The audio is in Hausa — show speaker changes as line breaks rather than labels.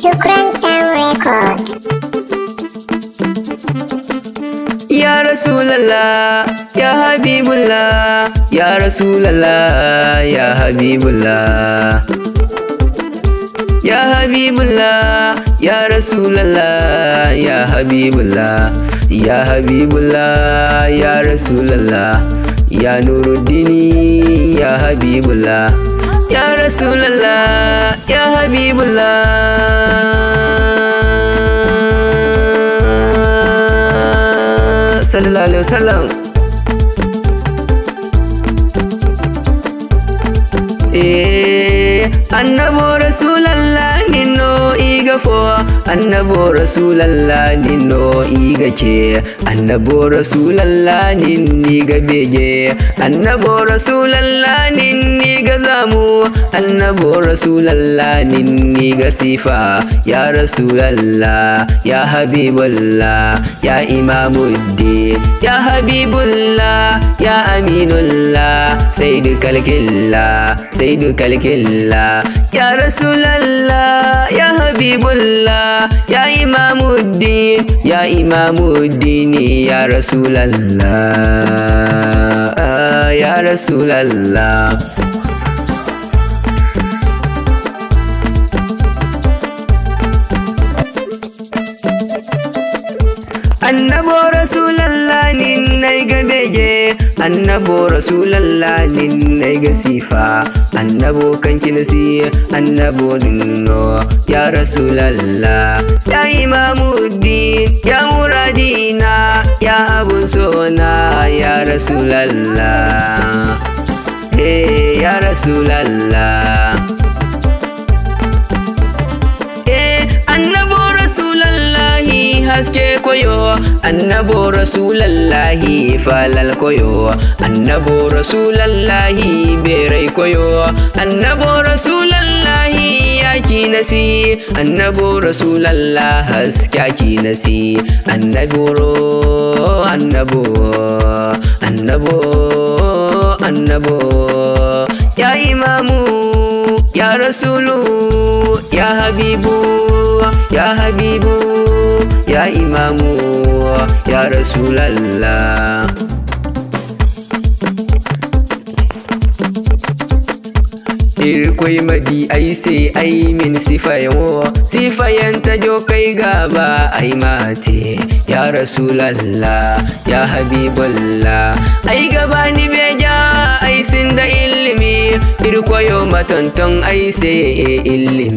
Shukran Sound Record.
Ya Rasulallah, ya Habibullah, ya Rasulallah, ya Habibullah. Ya Habibullah, ya Rasulallah, ya Habibullah, ya Habibullah, ya Rasulallah, ya Nuruddini, ya Habibullah, ya Rasulallah, ya Habibullah. Sallallahu alaihi wasallam. Annabo Rasulallah ninno igafo, annabo Rasulallah ninno igace, annabo Rasulallah ninni ga bege, annabo Rasulallah ninni ga zamu, annabo Rasulallah ninni ga sifa. Ya Rasulallah, ya Habibullah, ya Imamuddin, ya Habibullah, ya Aminullah, Sayyidu Kalkillah, Sayyidu Kalkillah. Ya Rasulallah, ya Habibullah, ya Imamuddin, ya Imamuddin, ya Rasulallah, ya Rasulallah. Annabo Rasulallah ninnai ga bege, annabo Rasulallah ninnai ga sifa, annabo kanki nasi, annabo dinno. Ya Rasulallah, ya Imamuddin, ya muradina, ya abun sona. Ya Rasulallah, ya Rasulallah. Annabo Rasulallahi haske koyo, annabo Rasulallahi falal koyo, annabo Rasulallahi berai koyo, annabo Rasulallahi yaki nasi, annabo Rasulallah haskaki nasi, annabo ya Imamu, ya Rasulu, ya Habibu, ya Habibu, ya Imamu, ya Rasulallah. Irkoy madi ayse ameen sifayan ta jo kai gaba ai mate. Ya Rasulallah, ya Habibullah, ai gaba ni beja ai sin da ilimi, irkoyo amatonton ayse ilimi.